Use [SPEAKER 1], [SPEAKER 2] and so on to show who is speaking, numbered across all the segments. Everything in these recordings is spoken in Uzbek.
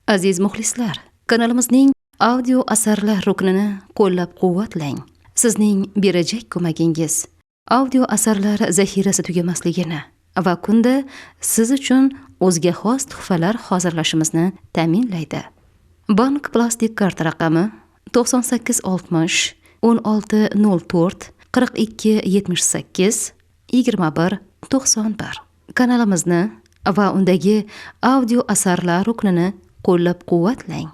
[SPEAKER 1] Aziz muxlislar, kanalimizning audio asarlar ruknini qo'llab-quvvatlang. Sizning berajak ko'magingiz audio asarlar zaxirasi tugamasligini va kunda siz uchun o'ziga xos tuhfalar hozirlashimizni ta'minlaydi. Bank plastik karta raqami 9860 1604 42 78 21 91. Kanalimizni va undagi audio asarlar ruknini qo'llab-quvvatlang.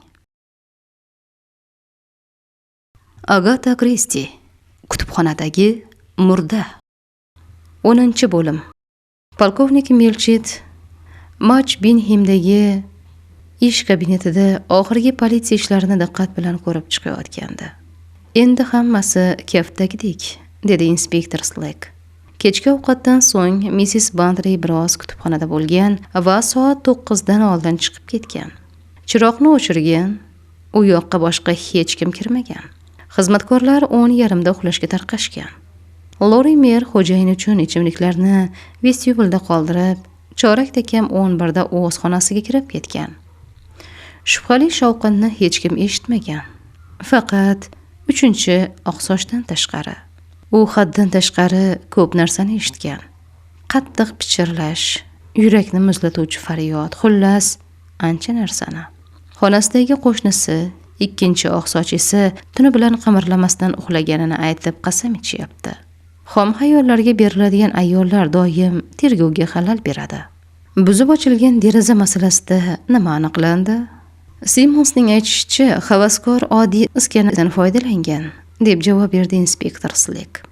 [SPEAKER 1] Agata Kristi, kutubxonadagi murda. 10-bo'lim. Polkovnik Milchit Machbinhimdagi ish kabinetida oxirgi politsiya ishlarini diqqat bilan ko'rib chiqayotgandi. Endi hammasi kaftdagidek, dedi inspektor Slek. Kechki ovqatdan so'ng Mrs. Bantry biroz kutubxonada bo'lgan va soat 9 dan oldin chiqib ketgan. Chiroqni o'chirgan, u yoqqa boshqa hech kim kirmagan. Xizmatkorlar 10:30da uxlashga tarqashgan. Lorimer xo'jayin uchun ichimliklarni vestibyulda qoldirib, chorakda kam 11da o'z xonasiga kirib ketgan. Shubhali shovqinni hech kim eshitmagan. Faqat 3-oqsochdan tashqari. U haddan tashqari ko'p narsani eshitgan. Qattiq pichirlash, yurakni muzlatuvchi faryod, xullas, ancha narsani. Xonasidagi qo'shnisi, 2-oqsoch esa tuni bilan qimirlamasdan uxlaganini aytib qasam ichyapti. Xom xayollarga beriladigan ayollar doim tergovga xalal beradi. Buzib ochilgan deraza masalasida nima aniqlandi? Simonsning aytishicha, havaskor oddiy iskanadan foydalangan, deb javob berdi inspektor Slek.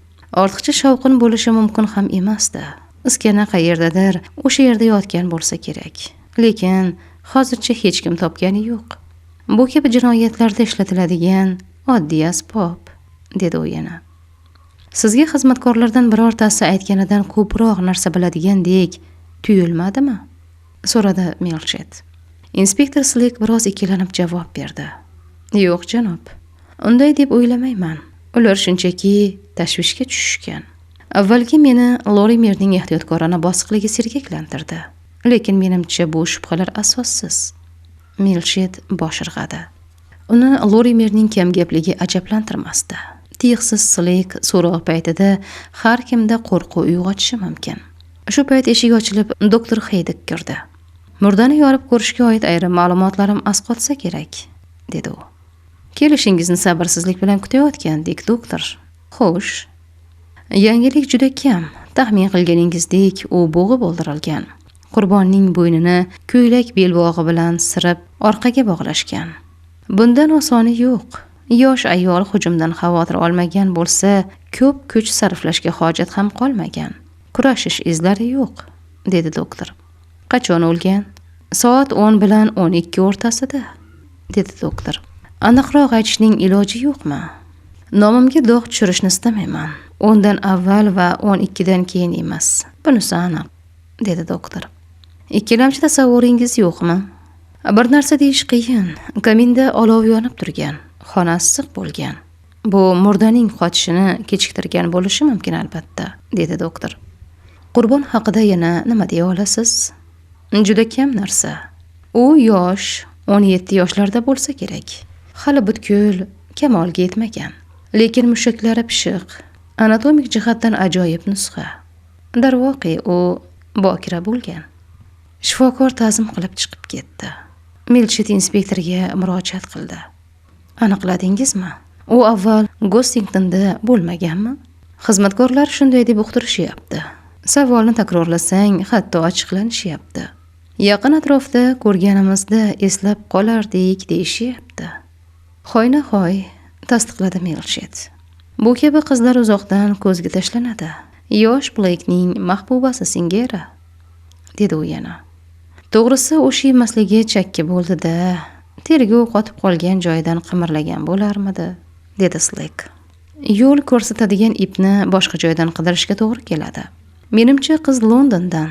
[SPEAKER 1] Ortiqcha shovqin bo'lishi mumkin ham emasdi. Iskana qayerdadir, o'sha yerda yotgan bo'lsa kerak. Lekin hozircha hech kim topgani yo'q. Bu kabi jinoyatlarda ishlatiladigan oddiy asbob, dedi u yana. Sizga xizmatkorlardan birortasi aytganidan ko'proq narsa biladigandek tuyulmadimi? So'radi Milchet. Inspektor Slek biroz ikkilanib javob berdi. Yo'q, janob. Unday deb o'ylamayman. Ular shunchaki tashvishga tushishgan. Avvalgi meni Lorimerning ehtiyotkorona bosiqligi sergaklantirdi. Lekin menimcha bu shubhalar asossiz. Milchet bosh irg'adi. Uni Lorimerning kamgapligi ajablantirmasdi. Tiqsiz Slek so'roq paytida har kimda qo'rquv uyg'otishi mumkin. Shu payt eshik ochilib, doktor Haydik kirdi. Murdani yorib ko'rishga oid ayrim ma'lumotlarim asqotsa kerak, dedi u. Kelishingizni sabrsizlik bilan kutayotgandik, doktor. Xo'sh. Yangilik juda kam. Taxmin qilganingizdek, u bo'g'ib o'ldirilgan. Qurbonning bo'ynini ko'ylak belbog'i bilan sirib orqaga bog'lashgan. Bundan osoni yo'q. Yosh ayol hujumdan xavotir olmagan bo'lsa, ko'p kuch sarflashga hojat ham qolmagan. Kurashish izlari yo'q, dedi doktor. Qachon o'lgan? Soat 10 bilan 12 o'rtasida, dedi doktor. Aniqroq aytishning iloji yo'qmi? Nomimga dog' tushirishni istamayman. 10 dan avval va 12 dan keyin emas. Bunisi aniq, dedi doktor. Ikkilamchi tasavvuringiz yo'qmi? Bir narsa deyish qiyin. Kaminda olov yonib turgan, xona issiq bo'lgan. Bu murdaning qochishini kechiktirgan bo'lishi mumkin albatta, dedi doktor. Qurbon haqida yana nima deya olasiz? Juda kam narsa. U yosh, 17 yoshlarda bo'lsa kerak. Hali butkul kamolga yetmagan. Lekin mushaklari pishiq, anatomik jihatdan ajoyib nusxa. Darvoqe, u bokira bo'lgan. Shifokor ta'zim qilib chiqib ketdi. Milchet inspektorga murojaat qildi. Aniqladingizmi? U avval Gostingtonda bo'lmaganmi? Xizmatkorlar shunday deb uqtirishyapti. Savolni takrorlasang, hatto ochiqlanishyapti. Yaqin atrofda ko'rganimizda eslab qolardik deyishyapti. Hoynahoy, tasdiqladi Milchet. Bu kabi qizlar uzoqdan ko'zga tashlanadi. Yosh Blakening mahbubasi singari, dedi u yana. To'g'risi, o'sha emasligi chakki bo'ldi-da. Tergov qotib qolgan joyidan qimirlagan bo'larmidi, dedi Slek. Yo'l ko'rsatadigan ipni boshqa joydan qidirishga to'g'ri keladi. Menimcha qiz Londondan,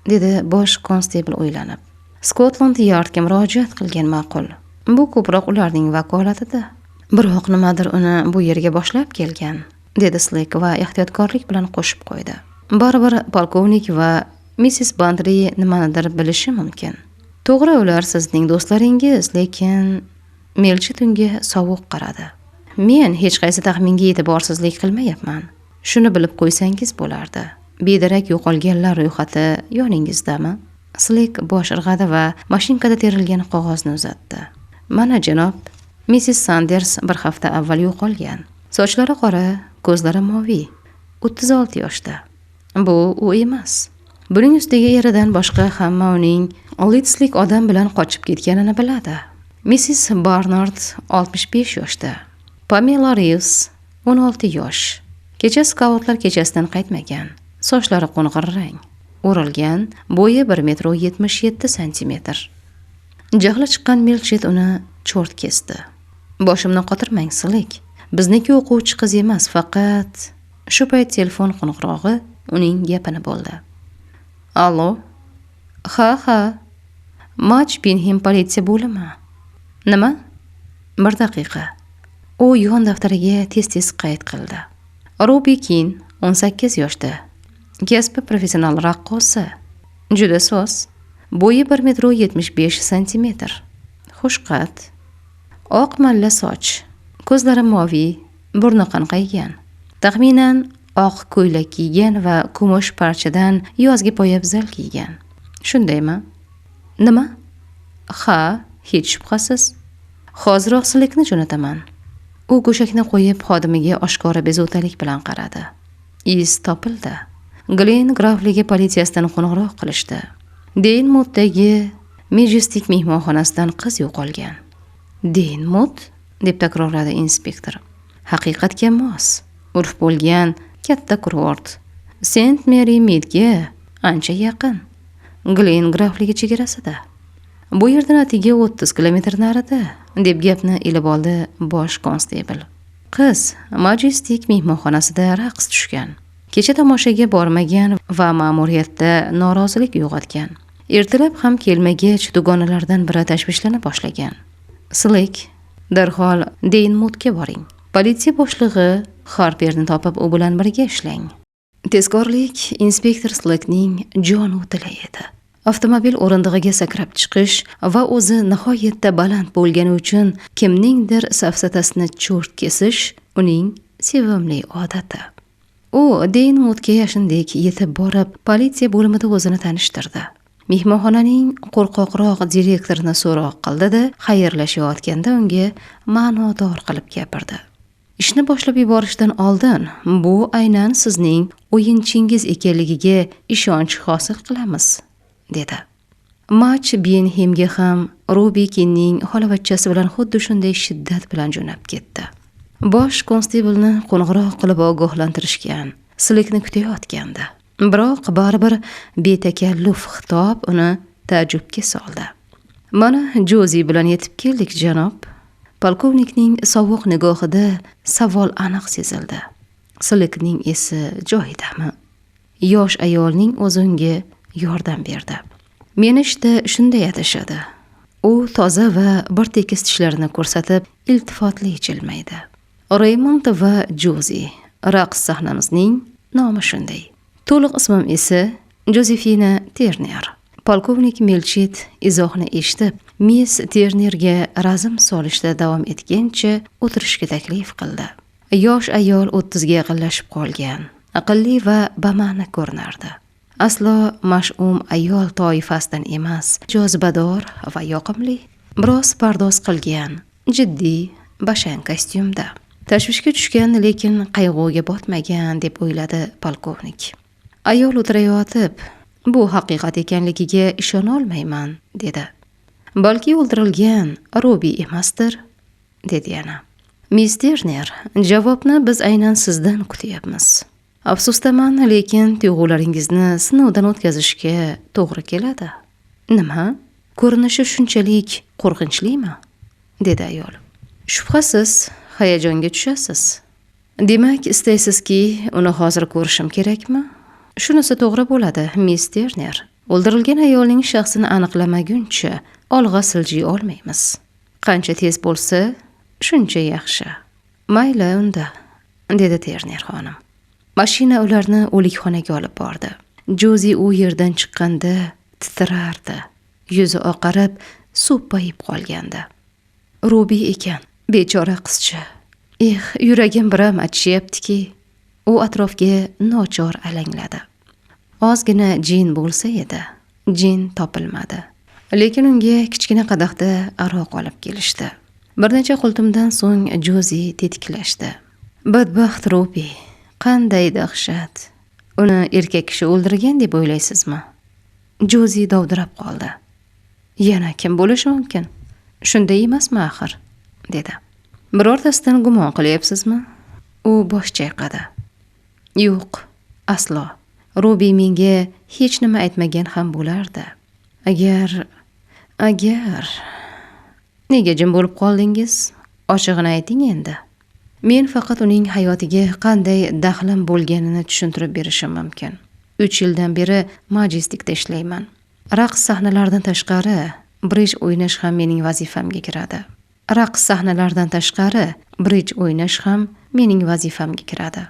[SPEAKER 1] dedi bosh konstebl o'ylanib. Scotland Yardga murojaat qilgan ma'qul. Bu ko'proq ularning vakolatida. Biroq nimadir uni bu yerga boshlab kelgan, dedi Slek va ehtiyotkorlik bilan qo'shib qo'ydi. Baribir polkovnik va Mrs. Bantry nimanidir bilishi mumkin. To'g'ri, ular sizning do'stlaringiz, lekin Melchit unga sovuq qaradi. Men hech qaysi taxminga e'tiborsizlik qilmayapman. Shuni bilib qo'ysangiz bo'lardi. Bedarak yo'qolganlar ro'yxati yoningizdami? Slek bosh irg'adi va mashinkada terilgan qog'ozni uzatdi. Mana janob, Mrs. Sanders bir hafta avval yo'qolgan. Sochlari qora, ko'zlari moviy, 36 yoshda. Bu u emas. Buning ustiga eridan boshqa hamma uning Lidslik odam bilan qochib ketganini biladi. Mrs. Barnard 65 yoshda. Pamela Reeves 16 yosh. Kecha skautlar kechasidan qaytmagan. Sochlari qo'ng'ir rang. O'rilgan, bo'yi 1,77 sm. Jahli chiqqan Melchit uni cho'rt kesdi. Boshimni qotirmang, Slek. Bizniki o'quvchi qiz emas, faqat shu payt telefon qo'ng'irog'i uning gapini bo'ldi. Allo? Ha. Match Binhem politsiya bo'limi? Nima? 1 daqiqa. U yon daftariga tez-tez qayd qildi. Ruby Kin 18 yoshda. Kasbi professional raqqosa. Juda soz. Bo'yi 1,75 sm. Xushqad. Oq malla soch. Ko'zlari moviy, burni qanqaygan. Taxminan oq ko'ylak kiygan va kumush parchadan yozgi poyabzal kiygan. Shundaymi? Nima? Ha, hech shubhasiz. Hoziroq Slekni jo'nataman. U go'shakni qo'yib xodimiga oshkora bezovtalik bilan qaradi. Iz topildi. Glen grafligi politsiyasidan qo'ng'iroq qilishdi. Deynmoddagi Majestic mehmonxonasidan qiz yo'qolgan. Deynmod? Deb takrorladi inspektor. Haqiqatga mos. Urf bo'lgan katta kurort. St. Mary Meadga ancha yaqin. Glen grafligi chegarasida. Bu yerdan atiga 30 kilometr narida, deb gapni ilib oldi bosh konstebl. Qiz Majestic mehmonxonasida raqs tushgan. Kecha tomoshaga bormagan va ma'muriyatda norozilik uyg'otgan. Ertalab ham kelmagach dugonalardan biri tashvishlana boshlagan. Slek, darhol Deynmodga boring. Politsiya boshlig'i Harperni topib u bilan birga ishlang. Tezkorlik inspektor Slekning jon o'tili edi. Avtomobil o'rindig'iga sakrab chiqish va o'zi nihoyatda baland bo'lgani uchun kimningdir safsatasini cho'rt kesish uning sevimli odati. U Deynmodga yashindek yetib borib, politsiya bo'limida o'zini tanishtirdi. Mehmonxonaning qo'rqoqroq direktorini so'roq qildi-da, xayrlashayotganda unga ma'nodor qilib gapirdi. Ishni boshlab yuborishdan oldin bu aynan sizning o'yinchingiz ekanligiga ishonch hosil qilamiz, dedi. Match Binhemga ham Ruby Kinning xolavachchasi bilan xuddi shunday shiddat bilan jo'nab ketdi. Bosh konsteblni qo'ng'iroq qilib ogohlantirishgan, Slekni kutayotgandi. Biroq baribir betakalluf xitob uni taajjubga soldi. Mana Jozi bilan yetib keldik, janob. Polkovnikning sovuq nigohida savol aniq sezildi. Slekning esi joyidami? Yosh ayolning o'zi unga yordam berdi. Meni ishda shunday adashadi. U toza va bir tekis tishlarini ko'rsatib, iltifotli jilmaydi. Raymond va Jozi, raqs sahnamizning nomi shunday. To'liq ismim esa Josephine Turner. Polkovnik Melchit izohni eshitib, Miss Turnerga razm solishda davom etgancha o'tirishga taklif qildi. Yosh ayol 30 ga yaqinlashib qolgan, aqlli va bama'ni ko'rinardi. Aslo mash'um ayol toifasidan emas, jozibador va yoqimli, biroz pardoz qilgan, jiddiy, bashang kostyumda. Tashvishga tushgan, lekin qayg'uga botmagan deb o'yladi polkovnik. Ayol o'tirayotib, bu haqiqat ekanligiga ishona olmayman, dedi. Balki o'ldirilgan Ruby emasdir, dedi yana. Miss Turner, javobni biz aynan sizdan kutyapmiz. Afsusdaman, lekin tuyg'ularingizni sinovdan o'tkazishga to'g'ri keladi. Nima? Ko'rinishi shunchalik qo'rqinchlimi? Dedi ayol. Shubhasiz, hayajonga tushasiz. Demak, istaysizki, uni hozir ko'rishim kerakmi? Shunisi to'g'ri bo'ladi, Miss Turner. O'ldirilgan ayolning shaxsini aniqlamaguncha olg'a siljiy olmaymiz. Qancha tez bo'lsa, shuncha yaxshi. Mayli unda, dedi Turner xonim. Mashina ularni o'likxonaga olib bordi. Jozi u yerdan chiqqanda titrardi. Yuzi oqarib, so'ppayib qolgandi. Ruby ekan, bechora qizcha. Yuragim biram achishyaptiki. U atrofga nochor alangladi. Ozgina jin bo'lsa edi. Jin topilmadi. Lekin unga kichkina qadahda aroq olib kelishdi. Bir necha qultumdan so'ng Jozi tetiklashdi. Badbaxt Ruby, qanday dahshat. Uni erkak kishi o'ldirgan deb o'ylaysizmi? Jozi dovdirab qoldi. Yana kim bo'lishi mumkin? Shunday emasmi axir? dedi. Birortasidan gumon qilyapsizmi? U bosh chayqadi. Yo'q, aslo. Ruby menga hech nima aytmagan ham bo'lardi. Agar nega jim bo'lib qoldingiz? Ochig'ini ayting endi. Men faqat uning hayotiga qanday daxlim bo'lganini tushuntirib berishim mumkin. 3 yildan beri Majestikda ishlayman. Raqs sahnalaridan tashqari brij o'ynash ham mening vazifamga kiradi.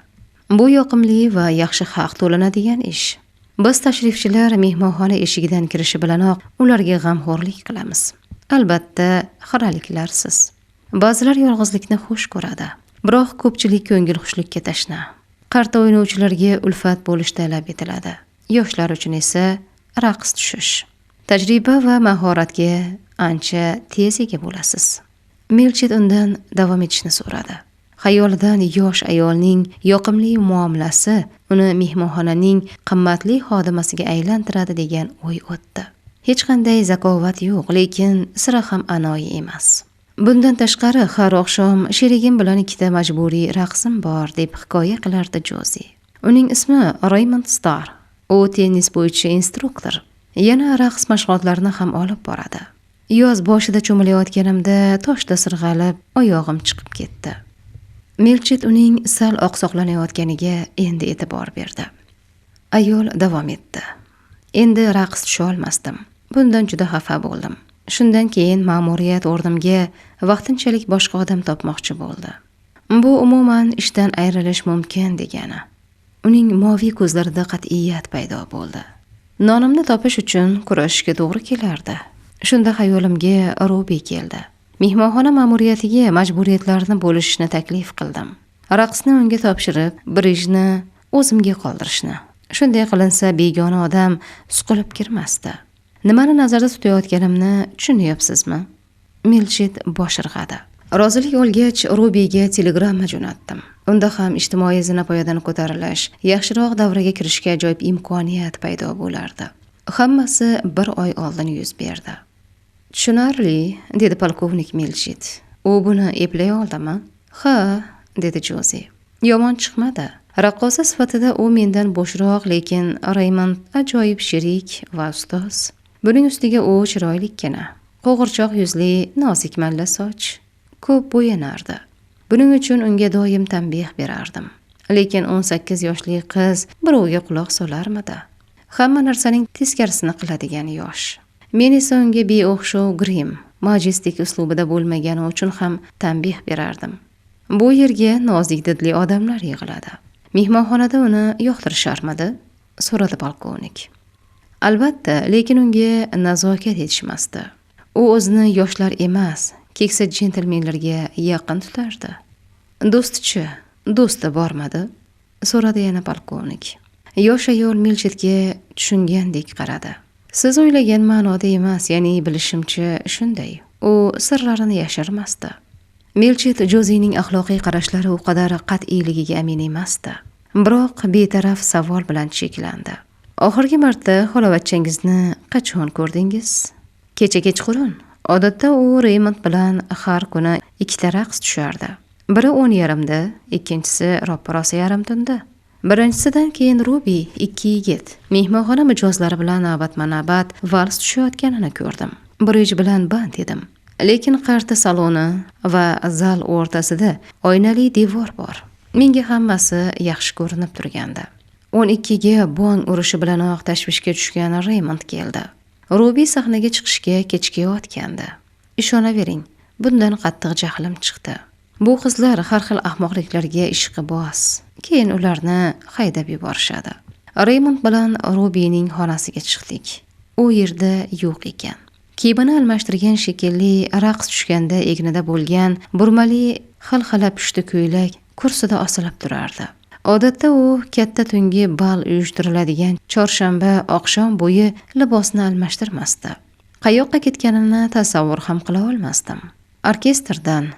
[SPEAKER 1] Bu yoqimli va yaxshi haq to'lanadigan ish. Biz tashrifchilar mehmonxona eshigidan kirishi bilanoq ularga g'amxo'rlik qilamiz. Albatta, xiraliklarsiz. Ba'zilar yolg'izlikni xush ko'radi, biroq ko'pchilik ko'ngilxushlikka tashna. Qarta o'ynovchilarga ulfat bo'lish talab etiladi. Yoshlar uchun esa raqs tushish. Tajriba va mahoratga ancha tez ega bo'lasiz. Milchit undan davom etishni so'radi. Xayolidan yosh ayolning yoqimli muomalasi uni mehmonxonaning qimmatli xodimasiga aylantiradi degan o'y o'tdi. Hech qanday zakovat yo'q, lekin sira ham anoyi emas. Bundan tashqari har oqshom sherigim bilan 2ta majburiy raqsim bor deb hikoya qilardi Jozi. Uning ismi Raymond Starr. U tennis bo'yicha instruktor. Yana raqs mashg'ulotlarini ham olib boradi. Yoz boshida cho'milayotganimda toshda sirg'alib, oyog'im chiqib ketdi. Milchit uning sal oqsoqlanayotganiga endi e'tibor berdi. Ayol davom etdi. Endi raqs tusha olmasdim. Bundan juda xafa bo'ldim. Shundan keyin ma'muriyat o'rnimga vaqtinchalik boshqa odam topmoqchi bo'ldi. Bu umuman ishdan ayrilish mumkin degani. Uning moviy ko'zlarida qat'iyat paydo bo'ldi. Nonimni topish uchun kurashishga to'g'ri kelardi. Shunda xayolimga Ruby keldi. Mehmonxona ma'muriyatiga majburiyatlarni bo'lishishni taklif qildim. Raqsni unga topshirib, brijni o'zimga qoldirishni. Shunday qilinsa begona odam suqilib kirmasdi. Nimani nazarda tutayotganimni tushunyapsizmi? Milchit bosh irg'adi. Rozilik olgach, Rubyga telegramma jo'natdim. Unda ham ijtimoiy zinapoyadan ko'tarilish, yaxshiroq davraga kirishga ajoyib imkoniyat paydo bo'lardi. Hammasi 1 oy oldin yuz berdi. Tushunarli, dedi polkovnik Milchit. U buni eplay oldimi? Ha, dedi Jozi. Yomon chiqmadi. Raqqosa sifatida u mendan bo'shroq, lekin Raymond ajoyib sherik va ustoz. Buning ustiga u chiroylikkina, qo'g'irchoq yuzli, nozik malla soch, ko'p bo'yinardi. Buning uchun unga doim tanbeh berardim. Lekin 18 yoshli qiz birovga quloq solarmidi? Hamma narsaning teskarisini qiladigan yosh. Men esa unga beo'xshov grim, majestik uslubida bo'lmagani uchun ham tanbeh berardim. Bu yerga nozik didli odamlar yig'iladi. Mehmonxonada uni yoqtirisharmidi? So'radi polkovnik. Albatta, lekin unga nazokat etishmasdi. U o'zini yoshlar emas, keksa jentelmenlarga yaqin tutardi. Do'sti bormidi? So'radi yana polkovnik. Yosh ayol Milchitga tushungandek qaradi. Siz o'ylagan ma'noda emas, ya'ni bilishimcha shunday. U sirlarini yashirmasdi. Milchit Jozining axloqiy qarashlari u qadar qat'iyligiga amin emasdi. Biroq betaraf savol bilan cheklandi. Oxirgi marta xolavachchangizni qachon ko'rdingiz? Kecha kechqurun. Odatda u Raymond bilan har kuni 2ta raqs tushardi. Biri 10:30da, ikkinchisi roppa-rosa yarim tunda. Birinchisidan keyin Ruby 2 yigit mehmonxona mijozlari bilan navbatma-navbat vals tushayotganini ko'rdim. Brij bilan band edim. Lekin qarta saloni va zal o'rtasida oynali devor bor. Menga hammasi yaxshi ko'rinib turgandi. 12ga bong urishi bilanoq tashvishga tushgan Raymond keldi. Ruby sahnaga chiqishga kechikayotgandi. Ishonavering, bundan qattiq jahlim chiqdi. Bu qizlar har xil ahmoqliklarga ishqiboz. Keyin ularni haydab yuborishadi. Raymond bilan Rubyning xonasiga chiqdik. U yerda yo'q ekan. Kiyimini almashtirgan shekilli raqs tushganda egnida bo'lgan burmali xilxila pushti ko'ylak kursida osilib turardi. Odatda u katta tungi bal uyushtiriladigan chorshanba oqshom bo'yi libosni almashtirmasdi. Qayoqqa ketganini tasavvur ham qila olmasdim. Orkestrdan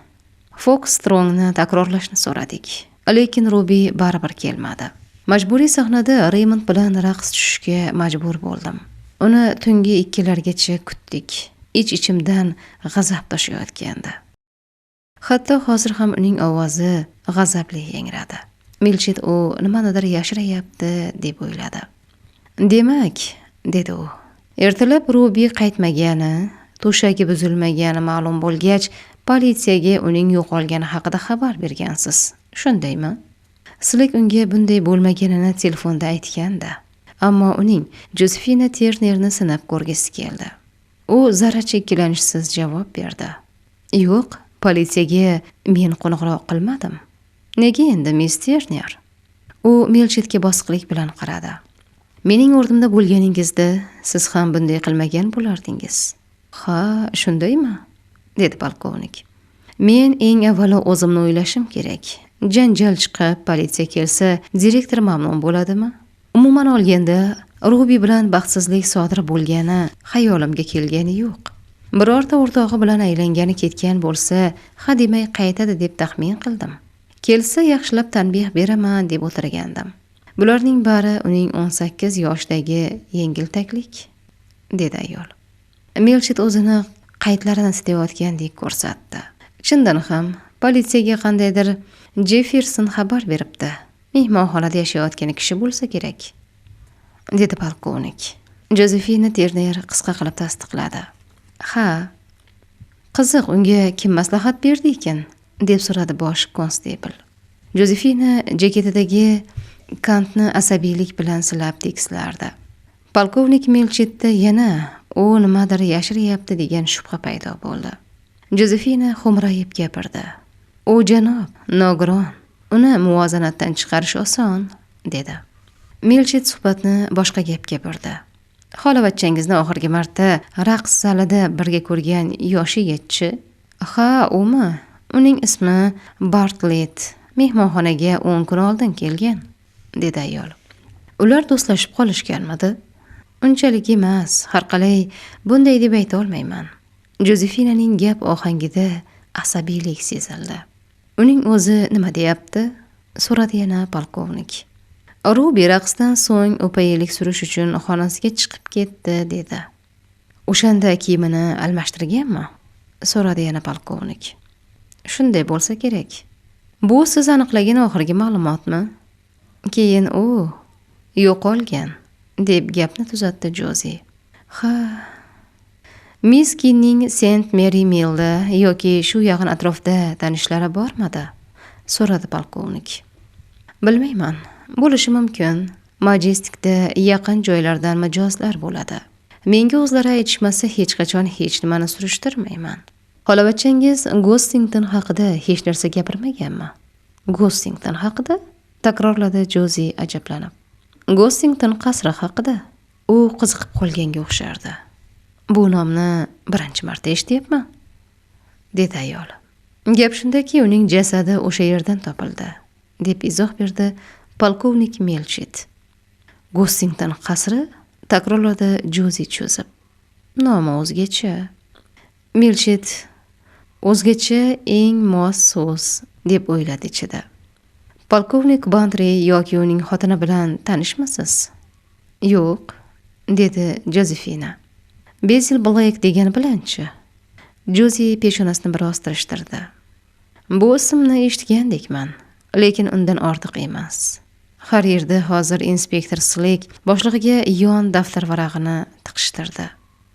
[SPEAKER 1] Foxtrotni takrorlashni so'radik, lekin Ruby baribir kelmadi. Majburiy sahnada Raymond bilan raqs tushishga majbur bo'ldim. Uni tungi 2largacha kutdik. Ich-ichimdan g'azab toshayotgandi. Hatto hozir ham uning ovozi g'azabli yangradi. Milchit u nimanidir yashirayapti deb o'yladi. Demak, dedi u. Ertalab Ruby qaytmagani, to'shagi buzilmagani ma'lum bo'lgach, politsiyaga uning yo'qolgani haqida xabar bergansiz. Shundaymi? Slik unga bunday bo'lmaganini telefonda aytganda, ammo uning Josefina Ternerni sinab ko'rgisi keldi. U zarracha ikkilanishsiz javob berdi. Yo'q, politsiyaga men qo'ng'iroq qilmadim. Nega endi, Miss Terner? U Milchitga bosiqlik bilan qaradi. Mening o'rnimda bo'lganingizda siz ham bunday qilmagan bo'lardingiz. Ha, shundaymi? Dedi polkovnik. Men eng avvalo o'zimni o'ylashim kerak. Janjal chiqib, politsiya kelsa, direktor mamnun bo'ladimi? Umuman olganda, Ruby bilan baxtsizlik sodir bo'lgani xayolimga kelgani yo'q. Birorta o'rtog'i bilan aylangani ketgan bo'lsa, hademay qaytadi deb taxmin qildim. Kelsa yaxshilab tanbeh beraman deb o'tirgandim. Bularning bari uning 18 yoshdagi yengiltaklik, dedi ayol. Milchit o'zini qaytlarini titayotgandek ko'rsatdi. Chindan ham politsiyaga qandaydir Jefferson xabar beribdi. Mehmonxonada yashayotgan kishi bo'lsa kerak, dedi polkovnik. Josefina Terner qisqa qilib tasdiqladi. Ha, qiziq, unga kim maslahat berdi ekan? Deb so'radi bosh konstebl. Josefina jaketidagi kantni asabiylik bilan silab tekislardi. Polkovnik Milchitda yana u nimadir yashiryapti degan shubha paydo bo'ldi. Josefina xo'mrayib gapirdi. U janob, nogiron. Uni muvozanatdan chiqarish oson, dedi. Milchit suhbatni boshqa gapga burdi. Xolavachchangizni oxirgi marta raqs zalida birga ko'rgan yosh yigitchi? Ha, umi. Uning ismi Bartlett. Mehmonxonaga 10 kun oldin kelgan, dedi ayol. Ular do'stlashib qolishganmidi? Unchalik emas, har qalay bunday deb ayta olmayman. Josefinaning gap ohangida asabiylik sezildi. Uning o'zi nima deyapti? So'radi yana polkovnik. Ruby raqsdan so'ng o'payilik surish uchun xonasiga chiqib ketdi, dedi. O'shanda kiyimini almashtirganmi? So'radi yana polkovnik. Shunday bo'lsa kerak. Bu siz aniqlagan oxirgi ma'lumotmi? Keyin u yo'qolgan, deb gapni tuzatdi Jozi. Ha, Miss Kinning St. Mary Millda yoki shu yaqin atrofda tanishlari bormidi? So'radi polkovnik. Bilmayman, bo'lishi mumkin. Majestikda yaqin joylardan mijozlar bo'ladi. Menga o'zlari aytishmasa hech qachon hech nimani surishtirmayman. Xolavachangiz Gostington haqida hech narsa gapirmaganmi? Gostington haqida? Takrorladi Jozi ajablanib. Gostington qasri haqida. U qiziqib qolganga o'xshardi. Bu nomni birinchi marta eshityapman, dedi ayol. Gap shundaki, uning jasadi o'sha yerdan topildi, deb izoh berdi polkovnik Milchit. Gostington qasri? Takrorladi Jozi cho'zib. Nomi o'zgacha. Milchit o'zgacha eng mos so'z, deb o'yladi ichida. Polkovnik Bantry yoki uning xotini bilan tanishmisiz? Yo'q, dedi Josefina. Basil Blake degan bilanchi? Jozi peshonasini biroz tirishtirdi. Bu ismni eshitgandekman, lekin undan ortiq emas. Har yerda hozir inspektor Slik boshlig'iga yon daftar varag'ini tiqishtirdi.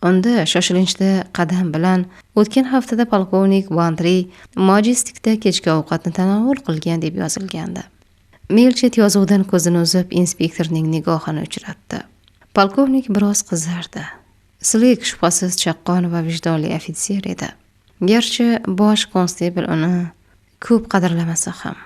[SPEAKER 1] Unda shoshilinchda qadam bilan o'tgan haftada polkovnik Bantry Majestikda kechki ovqatni tanovul qilgan deb yozilgandi. Milchit yozuvdan ko'zini uzib inspektorning nigohini uchratdi. Polkovnik biroz qizardi. Slik shubhasiz chaqqon va vijdonli ofitser edi. Garchi bosh konstebl uni ko'p qadrlamasa ham.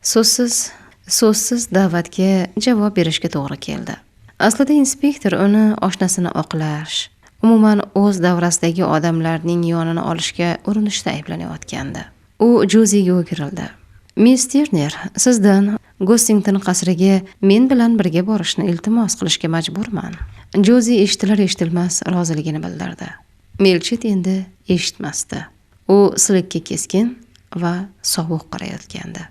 [SPEAKER 1] So'zsiz da'vatga javob berishga to'g'ri keldi. Aslida inspektor uni oshnasini oqlash, umuman o'z davrasidagi odamlarning yonini olishga urinishda ayblanayotgandi. U Joziga o'girildi. Miss Terner, sizdan Gossington qasriga men bilan birga borishni iltimos qilishga majburman. Jozi eshitilar-eshitilmas roziligini bildirdi. Melchit endi eshitmasdi. U Slikka keskin va sovuq qarayotgandi.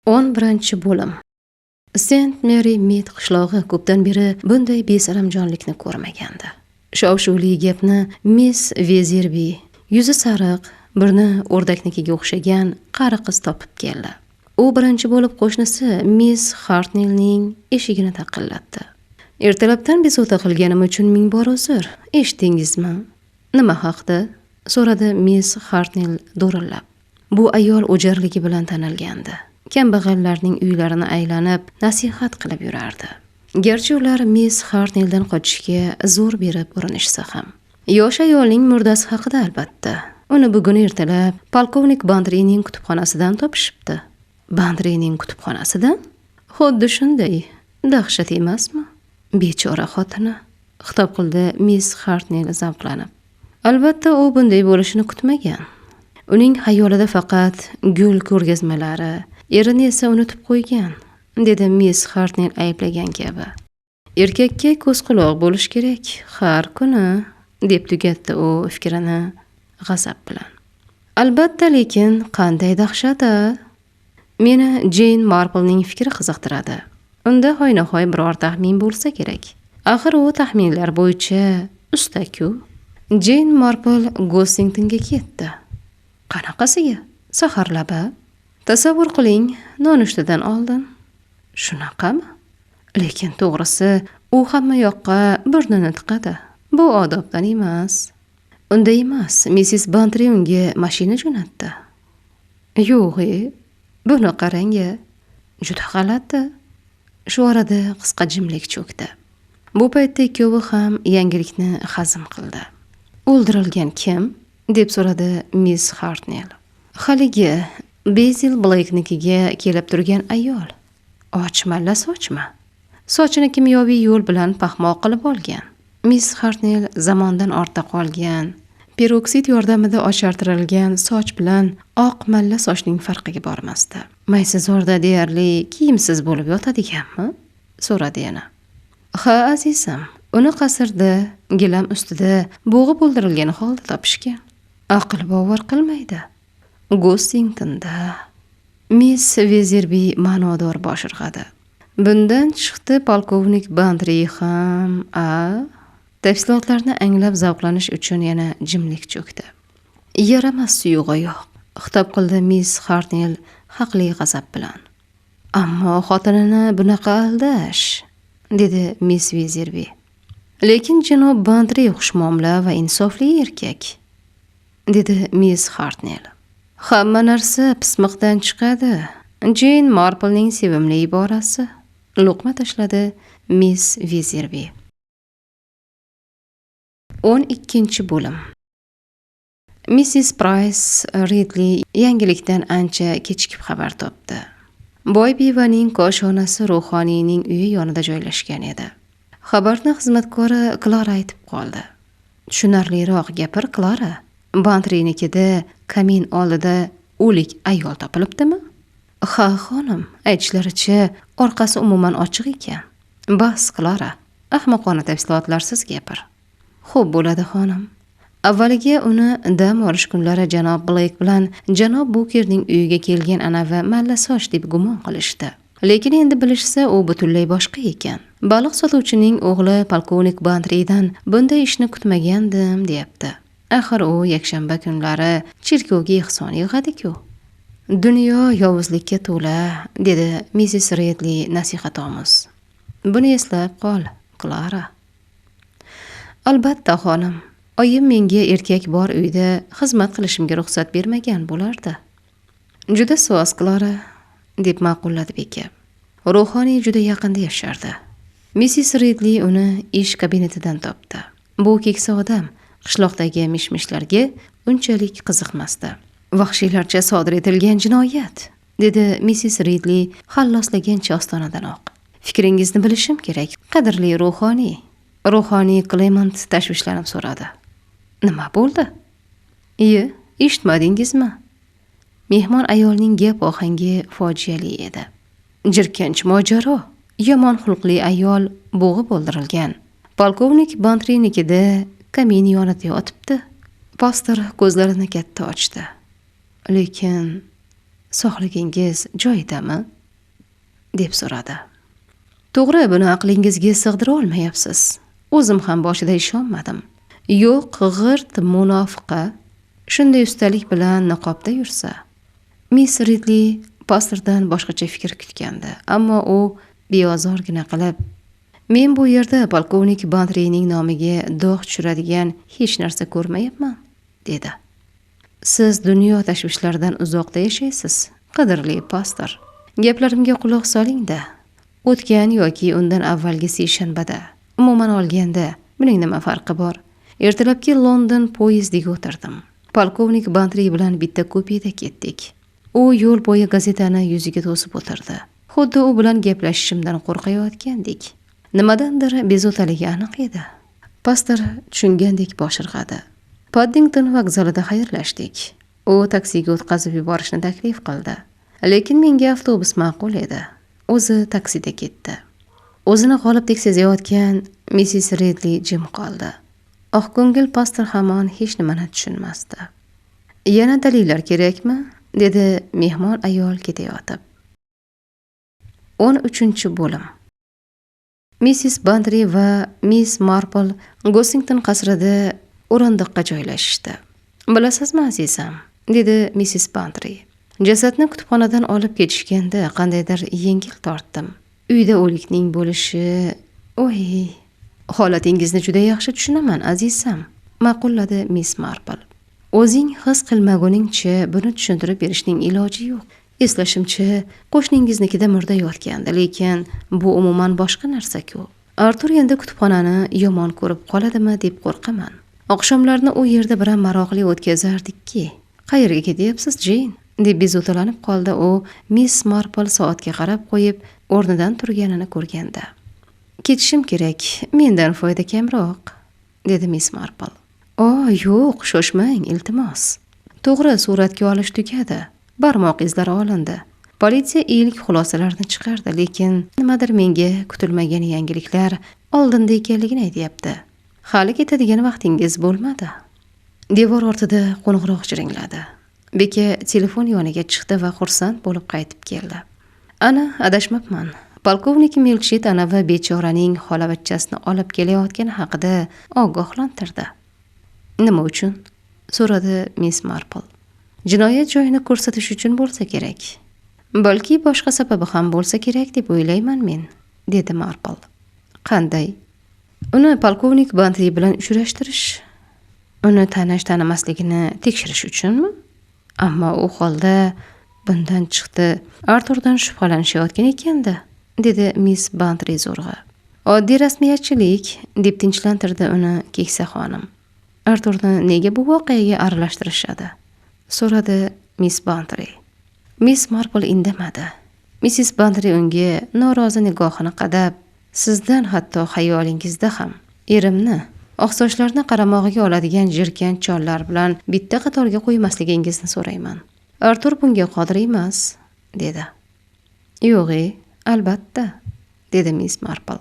[SPEAKER 1] 11-bo'lim. St. Mary Mead qishlog'i ko'pdan beri bunday besaramjonlikni ko'rmagandi. Shov-shuvli gapni Miss Vezirbi, yuzi sariq, burni o'rdaknikiga o'xshagan qari qiz topib keldi. U birinchi bo'lib qo'shnisi Miss Hartnellning eshigini taqillatdi. Ertalabdan bezovta qilganim uchun ming bor uzr. Eshitdingizmi? Nima haqda? So'radi Miss Hartnell do'rillab. Bu ayol o'jarligi bilan tanilgandi. Kambag'allarning uylarini aylanib nasihat qilib yurardi. Garchi ular Miss Hartnelldan qochishga zo'r berib urinishsa ham. Yosh ayolning murdasi haqida albatta. Uni bugun ertalab polkovnik Bandrining kutubxonasidan topishibdi. Bandrining kutubxonasidan? Xuddi shunday. Dahshat emasmi? Bechora xotini, xitob qildi Miss Hartnell zavqlanib. Albatta u bunday bo'lishini kutmagan. Uning xayolida faqat gul ko'rgazmalari, erini esa unutib qo'ygan, dedi Miss Hartnell ayblagan kabi. Erkakka ko'z-quloq bo'lish kerak har kuni, deb tugatdi u fikrini g'azab bilan. Albatta, lekin qanday dahshat-a? Meni Jane Marplening fikri qiziqtiradi. Unda hoynahoy biror taxmin bo'lsa kerak. Axir u taxminlar bo'yicha usta-ku. Jane Marple Gossingtonga ketdi. Qanaqasiga? Saharlab-a? Tasavvur qiling, nonushtadan oldin. Shunaqami? Lekin to'g'risi, u hamma yoqqa burnini tiqadi. Bu odobdan emas. Unda emas, Mrs. Bantry unga mashina jo'natdi. Yo'q, buni qarang-a. Juda g'alati. Shu orada qisqa jimlik cho'kdi. Bu paytda ikkovi ham yangilikni hazm qildi. O'ldirilgan kim? Deb so'radi Miss Hartnell. Haligi Basil Blake'nikiga kelib turgan ayol. Ochmalla sochmi? Sochini kimyoviy yo'l bilan paxmoq qilib olgan. Miss Hartnell zamondan ortda qolgan, peroksid yordamida ochartirilgan soch bilan oq malla sochning farqiga bormasdi. Maysazorda deyarli kiyimsiz bo'lib yotadiganmi? So'radi yana. Ha, azizim, uni qasrda, gilam ustida bo'g'ib o'ldirilgan holda topishgan. Aql bovar qilmaydi. Gossingtonda. Miss Vezirbi ma'nodor bosh irg'adi. Bundan chiqdi polkovnik Bandri ham, Tafsilotlarni anglab zavqlanish uchun yana jimlik cho'kdi. Yaramas suyug'i yo'q, xitob qildi Miss Hartnell haqli g'azab bilan. Ammo xotinini bunaqa aldash, dedi Miss Vezirbi. Lekin janob Bandri xushmuomala va insofli erkak, dedi Miss Hartnell. Hamma narsa pismiqdan chiqadi. Jane Marplening sevimli iborasi, luqma tashladi Miss Vezirbi. 12-bo'lim. Mrs. Price Ridley yangilikdan ancha kechikib xabar topdi. Boy bevaning koshonasi ruhoniyning uyi yonida joylashgan edi. Xabarni xizmatkori Klara aytib qoldi. Tushunarliroq gapir, Klara. Bantrinikida kamin oldida o'lik ayol topilibdimi? Ha, xonim, aytishlaricha orqasi umuman ochiq ekan. Bas, Klara, ahmoqona tafsilotlarsiz gapir. Xo'p bo'ladi, xonim. Avvaliga uni dam olish kunlari janob Blake bilan janob Bukerning uyiga kelgan anavi malla soch deb gumon qilishdi. Lekin endi bilishsa, u butunlay boshqa ekan. Baliq sotuvchining o'g'li polkovnik Bandridan bunday ishni kutmagandim, deyapti. Axir u yakshanba kunlari cherkovga ehson yig'adi-ku. Dunyo yovuzlikka to'la, dedi Mrs. Ridley nasihatomuz. Buni eslab qol, Klara. Albatta, xonim. Oyim menga erkak bor uyda xizmat qilishimga ruxsat bermagan bo'lardi. Juda so'z, Klara, deb ma'qulladi beka. Ruhoniy juda yaqinda yashardi. Mrs. Ridley uni ish kabinetidan topdi. Bu keksa odam qishloqdagi mishmishlarga unchalik qiziqmasdi. Vahshiylarcha sodir etilgan jinoyat, dedi Mrs. Ridley xalloslagancha ostonadanoq. Fikringizni bilishim kerak, qadrli ruhoniy. Ruhoniy Klement tashvishlanib so'radi. Nima bo'ldi? Iye, eshitmadingizmi? Mehmon ayolning gap ohangi fojiali edi. Jirkanch mojaro. Yomon xulqli ayol bo'g'ib o'ldirilgan. Polkovnik Bantrinikida kamin yonida yotibdi. Pastor ko'zlarini katta ochdi. Lekin sog'ligingiz joyidami? deb so'radi. To'g'ri, buni aqlingizga sig'dira olmayapsiz. O'zim ham boshida ishonmadim. Yo'q, g'irt munofiqa shunday ustalik bilan niqobda yursa. Miss Ridley pastordan boshqacha fikr kutgandi, ammo u beozorgina qilib, "Men bu yerda polkovnik Bantrining nomiga dog' tushiradigan hech narsa ko'rmayapman", dedi. "Siz dunyo tashvishlaridan uzoqda yashaysiz, qadrli pastor. Gaplarimga quloq soling-da. O'tgan yoki undan avvalgi seshanbada, umuman olganda, buning nima farqi bor? Ertalabki London poyezdiga o'tirdim. Polkovnik Bantri bilan bitta kupeda ketdik. U yo'l bo'yi gazetani yuziga to'sib o'tirdi. Xuddi u bilan gaplashishimdan qo'rqayotgandek. Nimadandir bezovtaligi aniq edi." Pastor tushungandek bosh irg'adi. Paddington vokzalida xayrlashdik. U taksiga o'tkazib yuborishni taklif qildi. Lekin menga avtobus ma'qul edi. O'zi taksida ketdi. O'zini g'olibdek sezayotgan Mrs. Ridley jim qoldi. Oqko'ngil pastor hamon hech nimani tushunmasdi. "Yana dalillar kerakmi?" dedi mehmon ayol ketayotib. 13-bo'lim. Mrs. Bantri va Miss Marple Gossington qasrida o'rindiqqa joylashishdi. "Bilasizmi, azizam?" dedi Mrs. Bantri. "Jasadni kutubxonadan olib ketishganda qandaydir yengil tortdim. Uyda o'likning bo'lishi, oy, holatingizni juda yaxshi tushunaman, azizam", ma'qulladi Miss Marple. "O'zing his qilmaguningcha buni tushuntirib berishning iloji yo'q. Eslashimcha, qo'shningiznikida murda yotgandi, lekin bu umuman boshqa narsa-ku. Artur endi kutubxonani yomon ko'rib qoladimi deb qo'rqaman. Oqshomlarni u yerda biram maroqli o'tkazardikki. Qayerga ketyapsiz, Jane?" deb bezovtalanib qoldi u Miss Marple soatga qarab qo'yib o'rnidan turganini ko'rganda. "Ketishim kerak, mendan foyda kamroq", dedi Miss Marple. Yo'q, shoshmang, iltimos. To'g'ri, suratga olish tugadi. Barmoq izlari olindi. Politsiya ilk xulosalarni chiqardi, lekin nimadir menga kutilmagan yangiliklar oldinda ekanligini aytayapti. Hali ketadigan vaqtingiz bo'lmadi." Devor ortida qo'ng'iroq jiringladi. Beka telefon yoniga chiqdi va xursand bo'lib qaytib keldi. "Ana, adashmabman. Polkovnik Milchit anavi bechoraning xolavachchasini olib kelayotgani haqida ogohlantirdi." "Nima uchun?" so'radi Miss Marple. "Jinoyat joyini ko'rsatish uchun bo'lsa kerak. Balki boshqa sababi ham bo'lsa kerak deb o'ylayman men", dedi Marple. "Qanday?" "Uni polkovnik Bantri bilan uchrashtirish. Uni tanish-tanimasligini tekshirish uchunmi? Ammo u holda bundan chiqdi, Arturdan shubhalanishayotgan ekanda", dedi Miss Bantri zo'rg'a. "Oddiy rasmiyatchilik", deb tinchlantirdi uni keksa xonim. "Arturni nega bu voqeaga aralashtirishadi?" so'radi Miss Bantri. Miss Marple indamadi. Mrs. Bantri unga norozi nigohini qadab, "Sizdan hatto xayolingizda ham erimni oqsochlarni qaramog'iga oladigan jirkan chollar bilan bitta qatorga qo'ymasligingizni so'rayman. Artur bunga qodir emas", dedi. "Yo'q, albatta", dedi Miss Marple.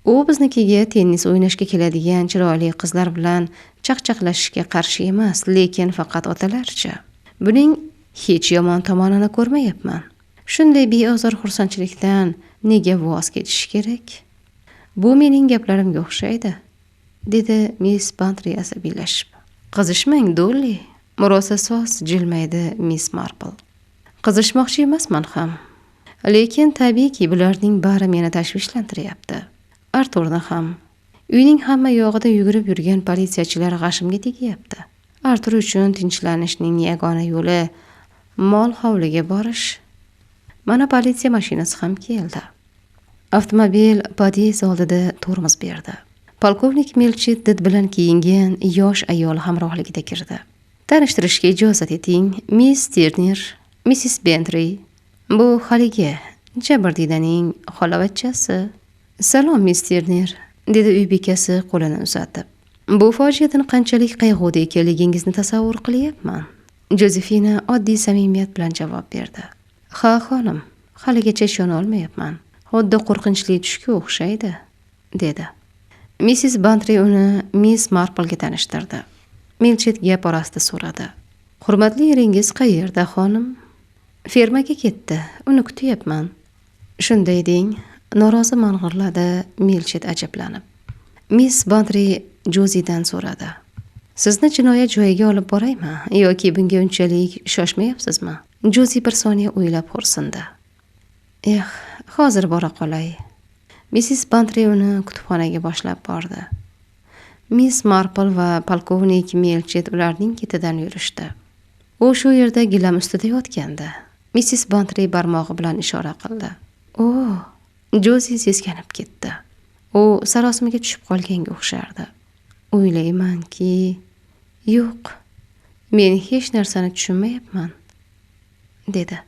[SPEAKER 1] "U biznikiga tennis o'ynashga keladigan chiroyli qizlar bilan chaqchaqlashishga qarshi emas, lekin faqat otalarcha. Buning hech yomon tomonini ko'rmayapman. Shunday beozor xursandchilikdan nega voz kechish kerak? Bu mening gaplarimga o'xshaydi", dedi Miss Bantri asabiylashib. "Qizishmang, Dolly", murosa soz jilmaydi Miss Marple. "Qizishmoqchi emasman ham. Lekin tabiiyki bularning bari meni tashvishlantiryapti. Arturni ham. Uyning hamma yog'ida yugurib yurgan politsiyachilar g'ashimga tegyapti. Artur uchun tinchlanishning yagona yo'li mol hovliga borish. Mana politsiya mashinasi ham keldi." Avtomobil podyezd oldida tormoz berdi. Polkovnik Milchit did bilan kiyingan yosh ayol hamrohligida kirdi. "Tanishtirishga ijozat eting, Miss Turner, Mrs. Bantri. Bu haligi jabrdiydaning xolavachchasi." "Salom, Miss Turner", dedi uy bekasi qo'lini uzatib. Bu fojiadan qanchalik qayg'uda ekanligingizni tasavvur qilyapman. Jozefina oddiy samimiyat bilan javob berdi. Ha xonim, haligacha ishona olmayapman. Xuddi qo'rqinchli tushga o'xshaydi, dedi. Missis Bantri uni Miss Marple'ga tanishtirdi. Milchet gap orasida so'radi. Hurmatli eringiz qayerda, xonim? Fermaga ketdi, uni kutyapman. Shunday deng, norozi mang'irladi Milchet ajablanib. Miss Bantri Jozidan so'radi. Sizni jinoyat joyiga olib boraymi yoki bunga unchalik shoshmayapsizmi? Jozi bir soniya o'ylab xo'rsindi. Hozir bora qolay. Missis Bantri uni kutubxonaga boshlab bordi. Miss Marple va polkovnik Milchet ularning ketidan yurishdi. U shu yerda gilam ustida yotgandi. Missis Bantri barmog'i bilan ishora qildi. Jozi seskanib ketdi. U sarosimaga tushib qolganga o'xshardi. O'ylaymanki, yo'q, men hech narsani tushunmayapman, dedi.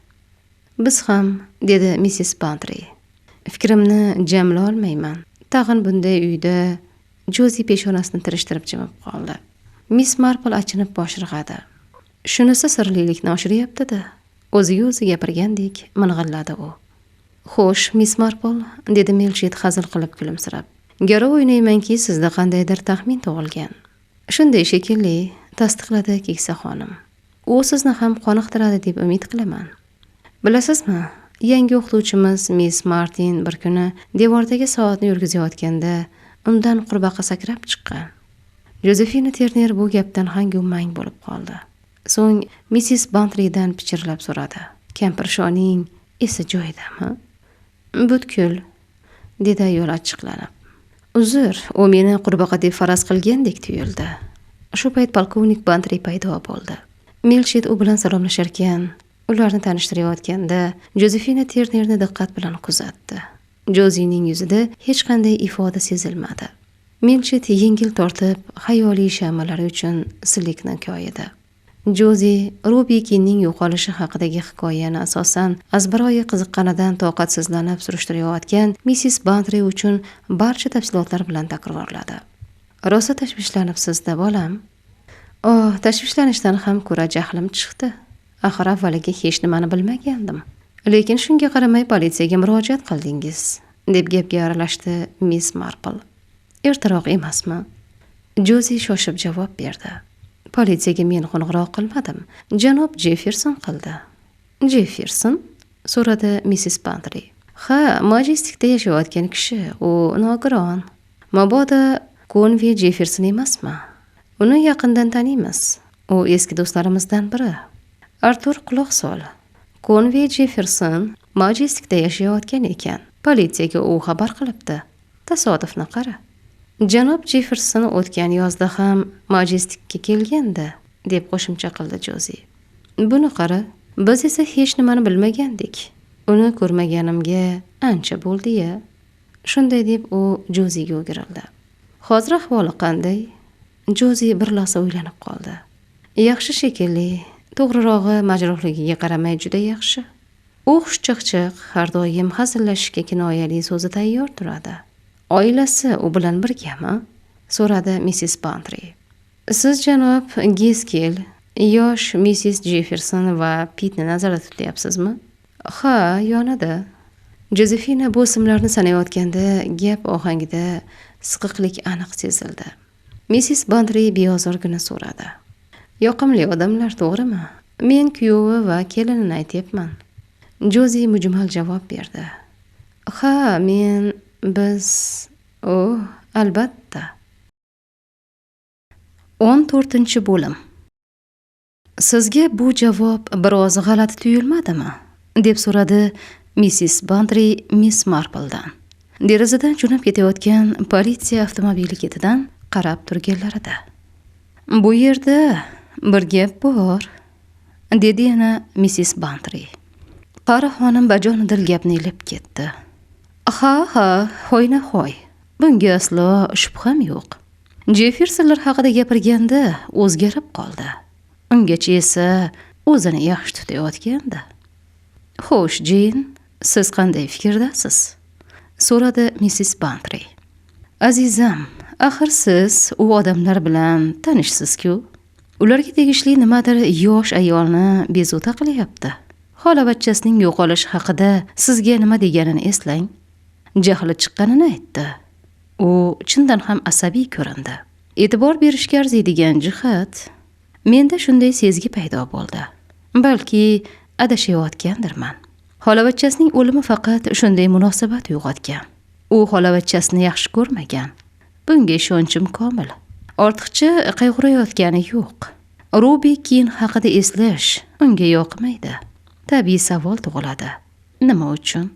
[SPEAKER 1] Biz ham, dedi Missis Bantri. Fikrimni jamla olmayman. Tag'in bunday uyda. Jozi peshonasini tirishtirib jimib qoldi. Miss Marple achinib bosh irg'adi. Shunisi sirlilikni oshiryapti-da. O'ziga o'zi gapirgandek ming'illadi u. Xo'sh, Miss Marple, dedi Milchet hazil qilib kulimsirab. Garov o'ynaymanki, sizda qandaydir taxmin tug'ilgan. Shunday shekilli, tasdiqladi keksa xonim. U sizni ham qoniqtiradi deb umid qilaman. Bilasizmi, yangi o'qituvchimiz Miss Martin bir kuni devordagi soatni yurgizayotganda undan qurbaqa sakrab chiqqan. Jozefina Terner bu gapdan hangu-mang bo'lib qoldi. So'ng Missis Bantridan pichirlab so'radi. Kampirshoning esi joyidami? Butkul, dedi ayol achchiqlanib. Uzr, u meni qurbaqa deb faraz qilgandek tuyuldi. Shu payt polkovnik Bantri paydo bo'ldi. Milchet u bilan salomlasharkan, ularni tanishtirayotganda Jozefina Ternerni diqqat bilan kuzatdi. Jozining yuzida hech qanday ifoda sezilmadi. Milchet yengil tortib, xayoliy shamalari uchun sillikni koyidi. Jozi Rubikinning yo'qolishi haqidagi hikoyani asosan azbaroyi qiziqqanidan toqatsizlanib surishtirayotgan Missis Bantri uchun barcha tafsilotlar bilan takrorladi. Rosa tashvishlanibsiz-da, bolam? Tashvishlanishdan ham ko'ra jahlim chiqdi. Axir avvaliga hech nimani bilmagandim. Lekin shunga qaramay politsiyaga murojaat qildingiz, deb gapga aralashdi Miss Marple. Ertaroq emasmi? Jozi shoshib javob berdi. Politsiyaga men qo'ng'iroq qilmadim, janob Jefferson qildi. Jefferson? So'radi Missis Bantri. Ha, Majestikda yashayotgan kishi, u nogiron. Mabodo Conway Jefferson emasmi? Uni yaqindan taniymiz. U eski do'stlarimizdan biri. Artur, quloq sol. Conway Jefferson Majestikda yashayotgan ekan. Politsiyaga u xabar qilibdi. Tasodifni qara. Janob Jefferson o'tgan yozda ham Majestikka kelgandi, deb qo'shimcha qildi Jozi. Buni qara, biz esa hech nimani bilmagandik. Uni ko'rmaganimga ancha bo'ldi-ya. Shunday deb u Joziga o'girildi. Hozir ahvoli qanday? Jozi bir lahza o'ylanib qoldi. Yaxshi shekilli, to'g'rirog'i majruhligiga qaramay juda yaxshi. U xushchaqchaq, har doim hazillashishga kinoyali so'zi tayyor turadi. Oilasi u bilan birgami? So'radi Missis Bantri. Siz janob Giskell, yosh Missis Jefferson va Pitni nazarda tutyapsizmi? Ha, yonida. Jozefina bu ismlarni sanayotganda gap ohangida siqiqlik aniq sezildi. Missis Bantri beozorgina so'radi. Yoqimli odamlar, to'g'rimi? Men kuyovi va kelinini aytyapman. Jozi mujmal javob berdi. Ha, biz... albatta. 14-bo'lim. Sizga bu javob biroz g'alati tuyulmadimi? Deb so'radi Missis Bantri Miss Marpledan. Derazadan jo'nab ketayotgan politsiya avtomobili ketidan qarab turganlarida. Bu yerda bir gap bor, dedi yana Missis Bantri. Qari xonim bajonidil gapni ilib ketdi. Ha, hoyna-hoy. Bunga aslo shubham yo'q. Jeffersonlar haqida gapirganda o'zgarib qoldi. Ungacha esa o'zini yaxshi tutayotgandi. Xo'sh, Jin, siz qanday fikrdasiz? So'radi Missis Bantri. Azizam, axir siz u odamlar bilan tanishsiz-ku. Ularga tegishli nimadir yosh ayolni bezovta qilyapti. Xolavachchasining yo'qolishi haqida sizga nima deganini eslang. Jahli chiqqanini aytdi. U chindan ham asabiy ko'rindi. E'tibor berishga arziydigan jihat, menda shunday sezgi paydo bo'ldi. Balki adashayotgandirman. Xolavachchasining o'limi faqat shunday munosabat uyg'otgan. U xolavachchasini yaxshi ko'rmagan. Bunga ishonchim komil. Ortiqcha qayg'urayotgani yo'q. Ruby Kin haqida eslash unga yoqmaydi. Tabiiy savol tug'iladi. Nima uchun?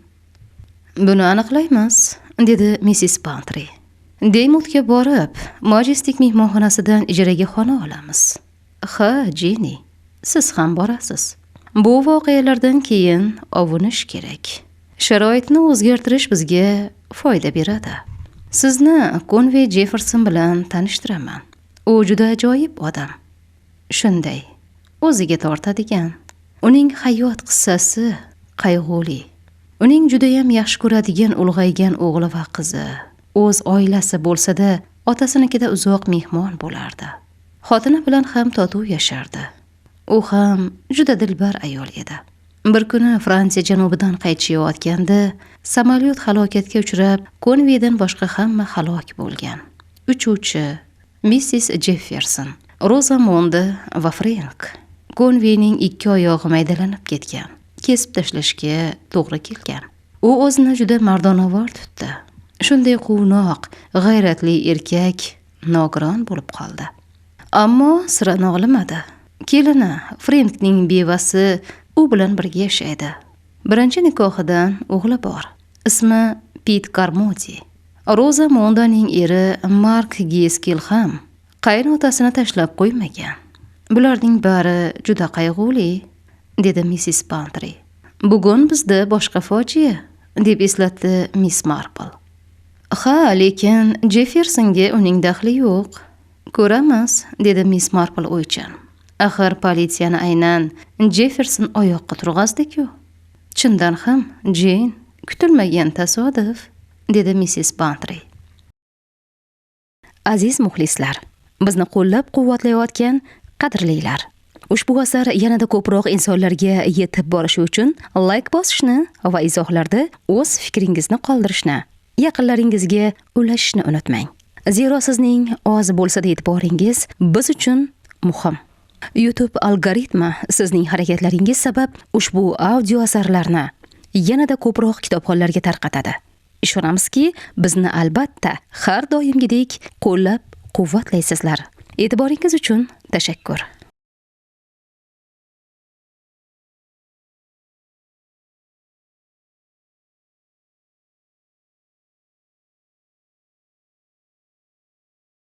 [SPEAKER 1] Buni aniqlaymiz, dedi Mrs. Bantry. Deymutga borib, Majestic mehmonxonasidan ijaraga xona olamiz. Ha, Jenny, siz ham borasiz. Bu voqealardan keyin ovunish kerak. Sharoitni o'zgartirish bizga foyda beradi. Sizni Conway Jefferson bilan tanishtiraman. U juda ajoyib odam. Shunday, o'ziga tortadigan. Uning hayot qissasi qayg'uli. Uning juda ham yaxshi ko'radigan ulg'aygan o'g'li va qizi, o'z oilasi bo'lsa-da, otasinikida uzoq mehmon bo'lardi. Xotini bilan ham totuv yashardi. U ham juda dilbar ayol edi. Bir kuni Fransiya janubidan qaytishayotganda samolyot halokatga uchrab, Conwaydan boshqa hamma halok bo'lgan. Uchuvchi Mrs. Jefferson, Rosamond va Frank. Conwayning ikki oyog'i maydalanib ketgan. Kesib tashlashga to'g'ri kelgan. U o'zini juda mardonavor tutdi. Shunday quvnoq, g'ayratli erkak nogiron bo'lib qoldi. Ammo sira nog'limadi. Kelini Frankning bevasi u bilan birga yashaydi. Birinchi nikohidan o'g'li bor. Ismi Pete Carmody. Rosa Mondaning eri Mark Gaskill ham qaynotasini tashlab qo'ymagan. Bularning bari juda qayg'uli, dedi Mrs. Bantry. Bugun bizda boshqa fojia, deb eslatdi Miss Marple. Ha, lekin Jeffersonga uning daxli yo'q. Ko'ramiz, dedi Miss Marple o'ychan. Axir politsiyani aynan Jefferson oyoqqa turg'azdi-ku. Chindan ham, Jane, kutilmagan tasodif, dedi Mrs. Bantry. Aziz muxlislar, bizni qo'llab-quvvatlayotgan qadrlilar. Ushbu asar yanada ko'proq insonlarga yetib borishi uchun like bosishni va izohlarda o'z fikringizni qoldirishni, yaqinlaringizga ulashishni unutmang. Zero sizning oz bo'lsa-da e'tiboringiz biz uchun muhim. YouTube algoritmi sizning harakatlaringiz sabab ushbu audio asarlarni yanada ko'proq kitobxonlarga tarqatadi. Ishonamizki, bizni albatta har doimgidek qo'llab-quvvatlaysizlar. E'tiboringiz uchun tashakkur.